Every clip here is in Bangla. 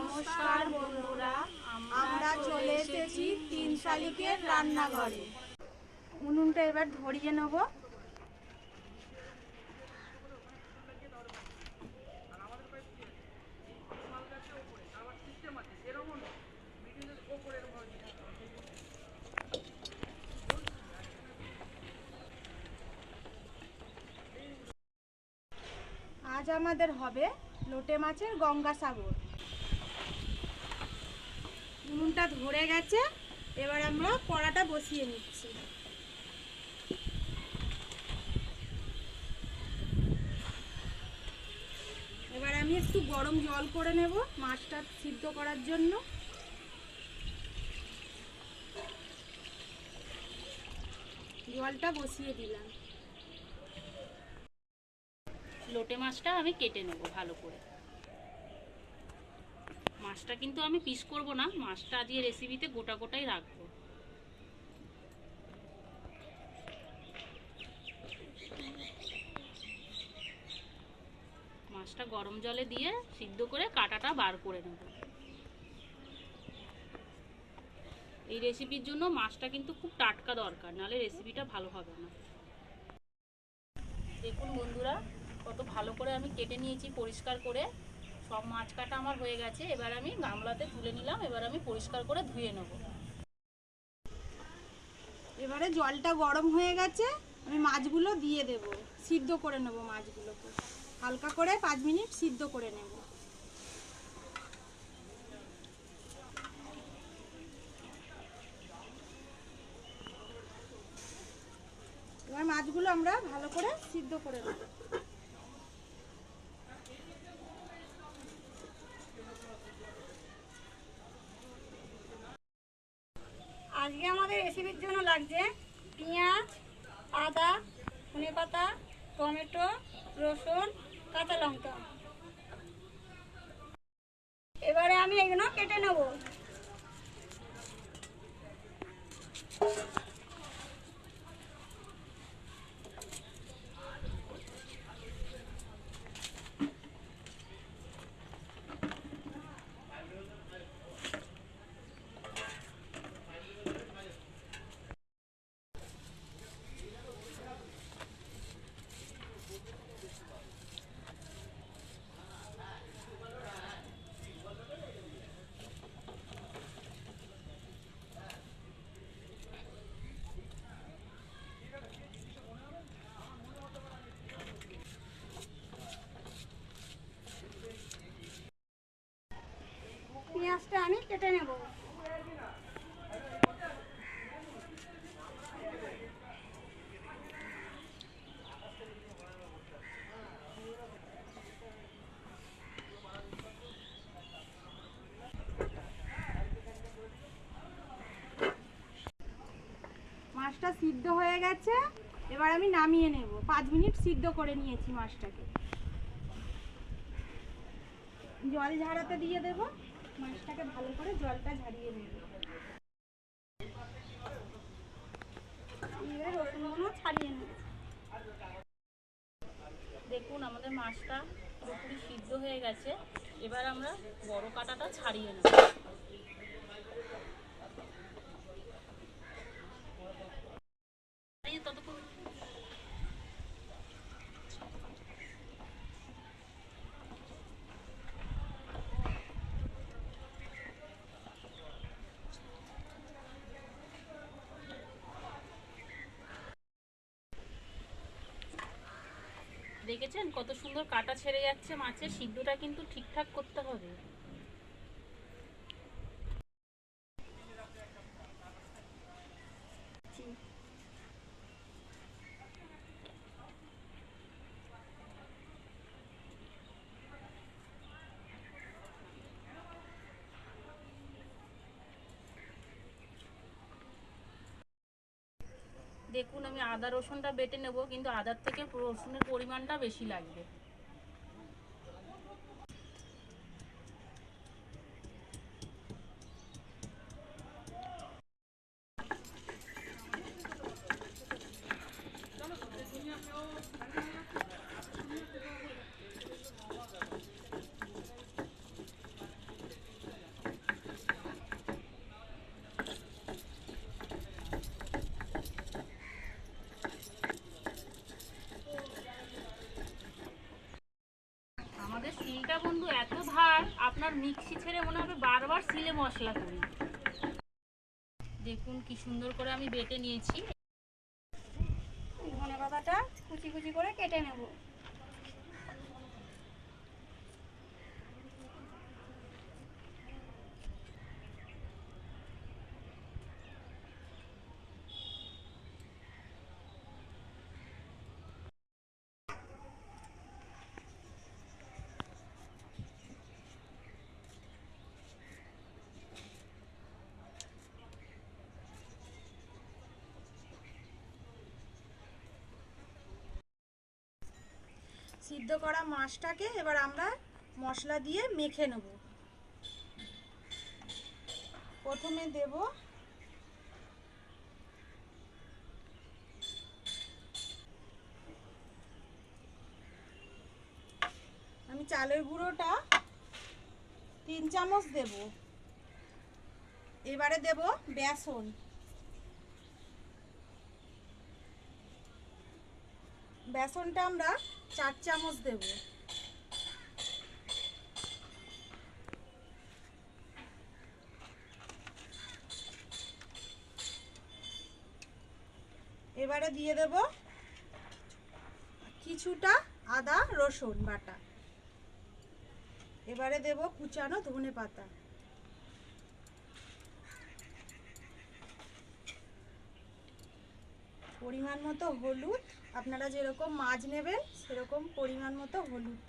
নমস্কার বন্ধুরা, আমরা চলে এসেছি তিন শালিকের রান্নাঘরে। উনুনটা এবার ধরিয়ে নেব। আজ আমাদের হবে লোটে মাছের গঙ্গাসাগর। উনুনটা ধরে গেছে, এবার আমরা কড়াটা বসিয়ে নিচ্ছি। এবার আমি একটু গরম জল করে নেব মাছটা সিদ্ধ করার জন্য। জলটা বসিয়ে দিলাম। লোটে মাছটা আমি কেটে নেব ভালো করে। মাছটা কিন্তু আমি পিস করব না, মাছটা আজকে রেসিপিতে গোটা গোটাই রাখবো। মাছটা গরম জলে দিয়ে সিদ্ধ করে কাঁটাটা বার করে নেব। এই রেসিপির জন্য মাছটা কিন্তু খুব টাটকা দরকার, নাহলে রেসিপিটা ভালো হবে না। দেখুন বন্ধুরা, কত ভালো করে আমি কেটে নিয়েছি পরিষ্কার করে। সব মাছ কাটা আমার হয়ে গেছে। এবার আমি গামলাতে তুলে নিলাম। এবার আমি পরিষ্কার করে ধুয়ে নেব। এবারে জলটা গরম হয়ে গেছে, আমি মাছগুলো দিয়ে দেব। সিদ্ধ করে নেব মাছগুলোকে, হালকা করে 5 মিনিট সিদ্ধ করে নেব। এবার মাছগুলো আমরা ভালো করে সিদ্ধ করে নেব। আজকে আমাদের রেসিপির জন্য লাগছে পেঁয়াজ, আদা, ধনেপাতা, টমেটো, রসুন, কাঁচা লঙ্কা। এবারে আমি এগুলো কেটে নেব। পেঁয়াজটা আমি কেটে নেব। মাছটা সিদ্ধ হয়ে গেছে, এবার আমি নামিয়ে নেব। 5 মিনিট সিদ্ধ করে নিয়েছি মাছটাকে। জল ঝাড়াতে দিয়ে দেব। মাছটাকে ভালো করে জলটা ঝারিয়ে নেব। এবার রসুনগুলো ছাড়িয়ে নেব। দেখুন আমাদের মাছটা পুরোপুরি সিদ্ধ হয়ে গেছে। এবার আমরা বড় কাঁটাটা ছাড়িয়ে নেব। ততক্ষণ দেখেছেন কত সুন্দর কাটা ছেড়ে যাচ্ছে। মাছের সিদ্ধটা কিন্তু ঠিকঠাক করতে হবে। দেখুন আমি আদা রসুনটা বেটে নেব, কিন্তু আদার থেকে রসুনের পরিমাণটা বেশি লাগবে। শিলটা বন্ধু এত ধার, আপনার মিক্সি ছেড়ে মনে হবে বারবার শিলে মশলা করি। দেখুন কি সুন্দর করে আমি বেটে নিয়েছি। ধনেপাতাটা কুচি কুচি করে কেটে নেব। সিদ্ধ করা মাছটাকে এবার আমরা মশলা দিয়ে মেখে নেব। প্রথমে দেব আমি চালের গুঁড়োটা 3 চামচ দেব। এবারে দেব বেসন, বেসনটা আমরা 4 চামচ দেব। এবারে দিয়ে দেব কিছুটা আদা রসুন বাটা। এবারে দেব কুচানো ধনেপাতা। পরিমাণ মতো হলুদ, আপনারা যেরকম মাছ নেবেন সেরকম পরিমাণ মতো হলুদ।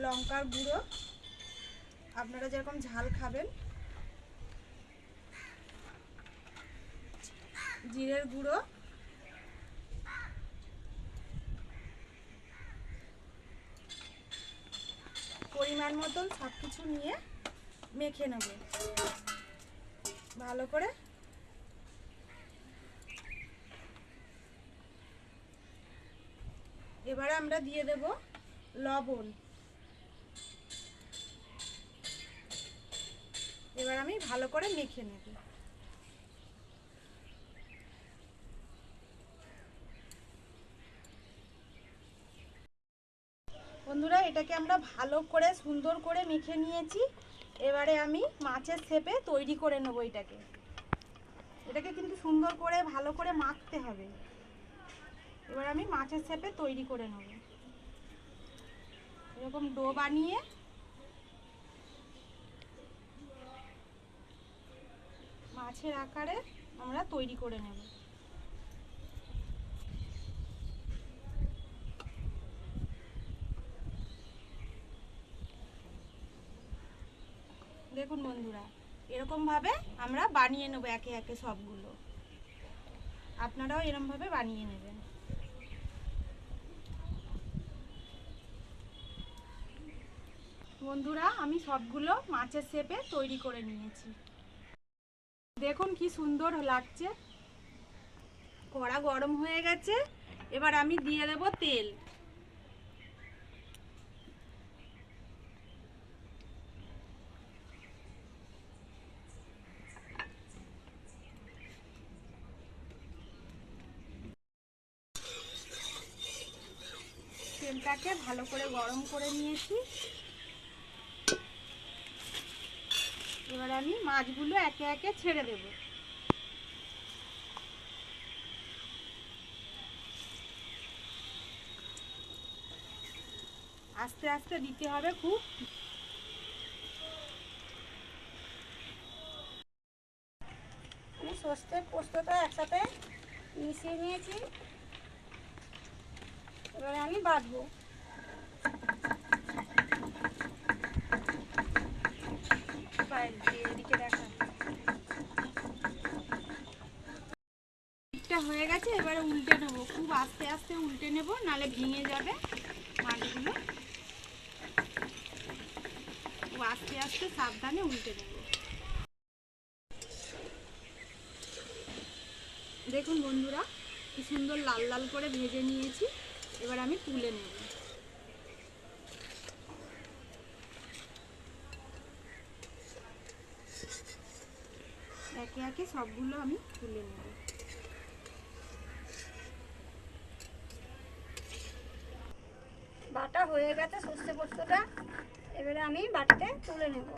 লঙ্কার গুঁড়ো, আপনারা যেরকম ঝাল খাবেন। জিরের গুঁড়ো, পরিমাণ মতন সব কিছু নিয়ে মেখে নেব ভালো করে। এবারে আমরা দিয়ে দেব লবণ। এবার আমি ভালো করে মেখে নেব। বন্ধুরা, এটাকে আমরা ভালো করে সুন্দর করে মেখে নিয়েছি। এবারে আমি মাছের শেপে তৈরি করে নেব। এটাকে কিন্তু সুন্দর করে ভালো করে মাখতে হবে। এবার আমি মাছের শেপে তৈরি করে নেব। এরকম ডো বানিয়ে মাছের আকারে আমরা তৈরি করে নেব। দেখুন বন্ধুরা, এরকম ভাবে আমরা বানিয়ে নেব একে একে সবগুলো। আপনারাও এরকম ভাবে বানিয়ে নেবেন। বন্ধুরা, আমি সবগুলো মাছের শেপে তৈরি করে নিয়েছি। দেখুন কি সুন্দর লাগছে। কড়া গরম হয়ে গেছে। এবার আমি দিয়ে দেব তেল। তেলটাকে ভালো করে গরম করে নিয়েছি। এবার আমি মাছগুলো একে একে ছেড়ে দেব। আস্তে আস্তে দিতে হবে খুব। আমি সর্ষে পোস্তটা একসাথে মিশিয়ে নিয়েছি। এবারে আমি বাটবো। এদিকে দেখা হয়ে গেছে। এবারে উল্টে নেব। খুব আস্তে আস্তে উল্টে নেব, নালে ভেঙে যাবে মাছগুলো। খুব আস্তে আস্তে সাবধানে উল্টে নেব। দেখুন বন্ধুরা, কি সুন্দর লাল লাল করে ভেজে নিয়েছি। এবার আমি তুলে নেব। একে একে সবগুলো আমি তুলে নেব। বাটা হয়ে গেছে সর্ষে পোস্তটা। এবারে আমি বাটিতে তুলে নেব।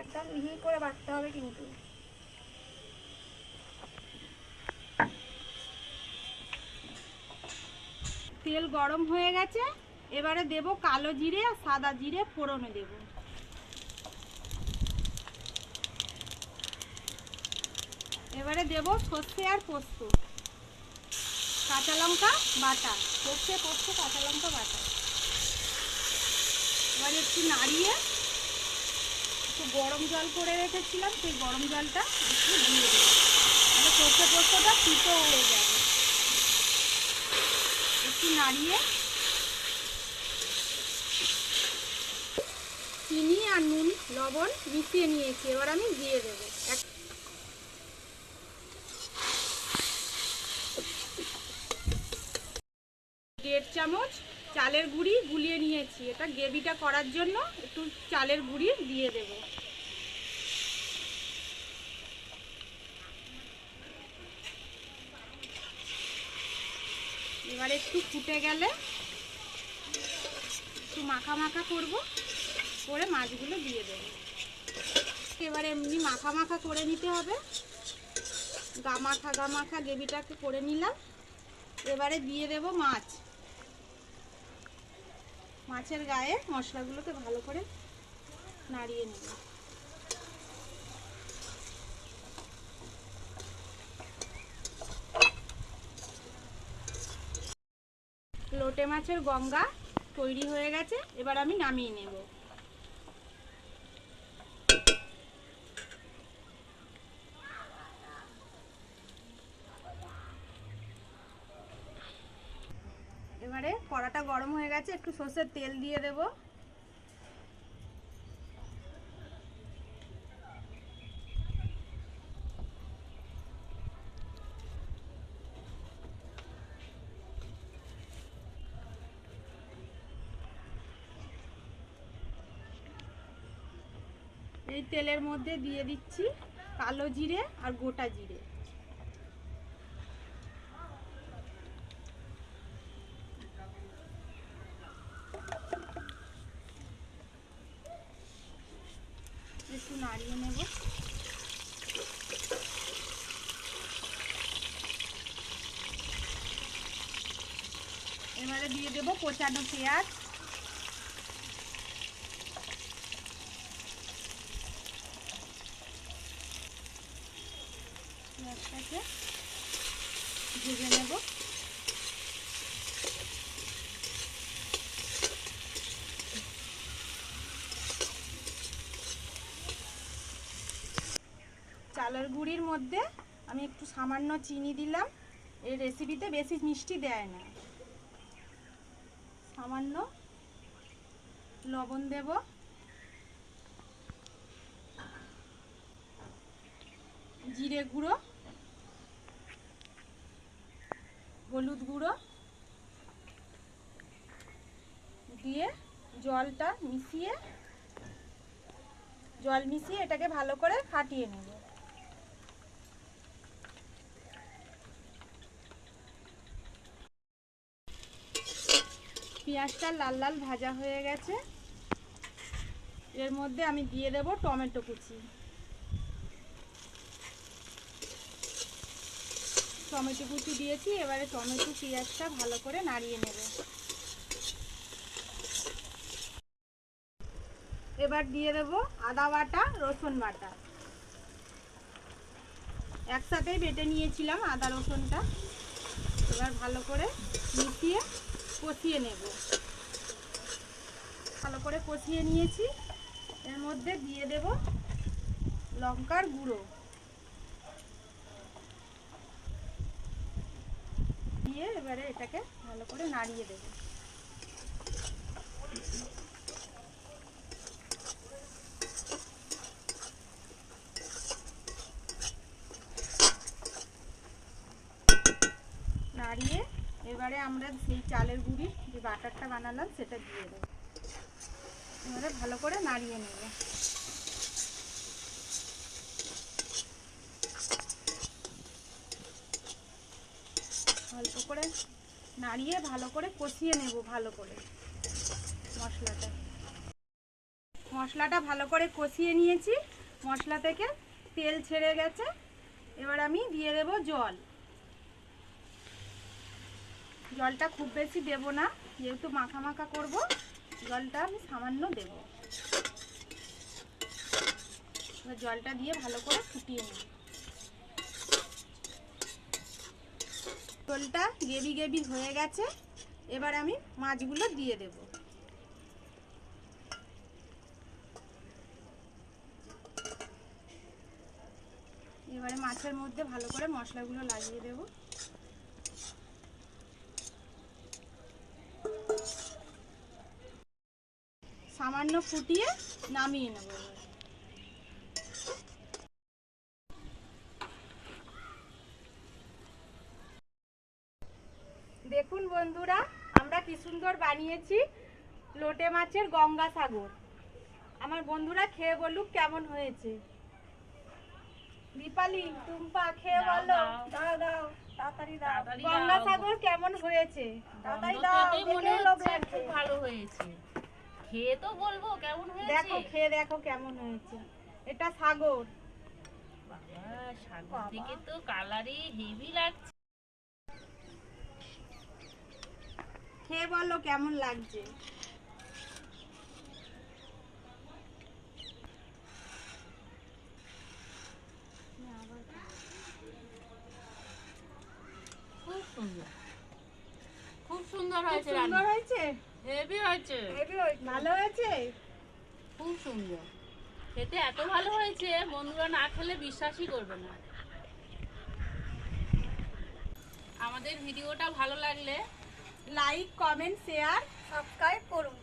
একদম মিহি করে বাটতে হবে কিন্তু। তেল গরম হয়ে গেছে, এবারে দেব কালো জিরে আর সাদা জিরে ফোড়নে দেব। এবারে দেব সর্ষে আর পোস্ত, কাঁচা লঙ্কা বাটা, সর্ষে পোস্ত কাঁচা লঙ্কা বাটা। এবারে একটু নাড়িয়ে একটু গরম জল করে রেখেছিলাম, সেই গরম জলটা একটু দিয়ে দেবো, তাহলে সর্ষে পোস্তটা তিতো হয়ে যাবে। একটু নাড়িয়ে চিনি আর নুন লবণ মিশিয়ে নিয়েছি, এবার আমি দিয়ে দেবো। 1.5 চামচ চালের গুঁড়ি গুলিয়ে নিয়েছি, এটা গ্রেভিটা করার জন্য একটু চালের গুঁড়ি দিয়ে দেব। এবারে একটু ফুটে গেলে একটু মাখা মাখা করব, করে মাছগুলো দিয়ে দেব। এবারে এমনি মাখা মাখা করে নিতে হবে, গামাখা গামাখা গ্রেভিটাকে করে নিলাম। এবারে দিয়ে দেব মাছ, মাছের গায়ে মশলাগুলোকে ভালো করে নাড়িয়ে নেব। লোটে মাছের গঙ্গা তৈরি হয়ে গেছে, এবার আমি নামিয়ে নেব। এবারে কড়াটা গরম হয়ে গেছে, একটু সর্ষের তেল দিয়ে দেব। এই তেলের মধ্যে দিয়ে দিচ্ছি কালো জিরে আর গোটা জিরে। একটু নাড়িয়ে নেব। এবারে দিয়ে দেব কোচানো পেঁয়াজ, পেঁয়াজটাকে ভেজে নেব। চালের গুঁড়ির মধ্যে আমি একটু সামান্য চিনি দিলাম, এই রেসিপিতে বেশি মিষ্টি দেয় না। সামান্য লবণ দেব, জিরে গুঁড়ো, হলুদ গুঁড়ো দিয়ে জল মিশিয়ে এটাকে ভালো করে ফাটিয়ে নেব। পেঁয়াজটা লাল লাল ভাজা হয়ে গেছে, এর মধ্যে আমি দিয়ে দেব টমেটো কুচি। টমেটো কুচি দিয়েছি, এবারে টমেটো পেঁয়াজটা ভালো করে নাড়িয়ে নেব। এবার দিয়ে দেব আদা বাটা রসুন বাটা, একসাথেই বেটে নিয়েছিলাম আদা রসুনটা। এবার ভালো করে মিশিয়ে কষিয়ে নেব। ভালো করে কষিয়ে নিয়েছি, এর মধ্যে দিয়ে দেব লঙ্কার গুঁড়ো, দিয়ে এবারে এটাকে ভালো করে নাড়িয়ে দেব। নাড়িয়ে এবারে আমরা সেই চালের গুঁড়ি যে বাটারটা বানালাম সেটা দিয়ে দেব। এবারে ভালো করে নাড়িয়ে নেব। অল্প করে নাড়িয়ে ভালো করে কষিয়ে নেব ভালো করে মশলাটা ভালো করে কষিয়ে নিয়েছি। মশলা থেকে তেল ছেড়ে গেছে। এবার আমি দিয়ে দেব জলটা খুব বেশি দেব না, যেহেতু মাখা মাখা করব, জলটা আমি সামান্য দেব। এবার জলটা দিয়ে ভালো করে ফুটিয়ে নেব। ঝোলটা গ্রেভি গ্রেভি হয়ে গেছে। এবার আমি মাছগুলো দিয়ে দেব। এবারে মাছের মধ্যে ভালো করে মশলাগুলো লাগিয়ে দেব। সামান্য ফুটিয়ে নামিয়ে নেব। দেখুন বন্ধুরা, আমরা কি সুন্দর বানিয়েছি লোটে মাছের গঙ্গাসাগর। আমার বন্ধুরা খেয়ে বলুক কেমন হয়েছে। দীপালি, টুম্পা খেয়ে বলো। দাও দাও, তাড়াতাড়ি দাও। তাড়াতাড়ি দাও। গঙ্গাসাগর কেমন হয়েছে? তাড়াতাড়ি গন্ধ দাও, থেকেই মনে দেখে লোভ হচ্ছে লাগছে। খুব ভালো হয়েছে। খেয়ে তো বলবো কেমন হয়েছে। দেখো খেয়ে দেখো কেমন হয়েছে। এটা সাগর। বাবা, সাগর থেকে তো কালারই হেভি লাগছে। খেয়ে বলো কেমন লাগছে। খুব সুন্দর, খুব সুন্দর খুব হয়েছে। সুন্দর হয়েছে। হেভি হয়েছে, ভালো হয়েছে। খুব সুন্দর। খেতে এত ভালো হয়েছে, বন্ধুরা না খেলে বিশ্বাসই করবে না। আমাদের ভিডিওটা ভালো লাগলে লাইক, কমেন্ট, শেয়ার সাবস্ক্রাইব করুন।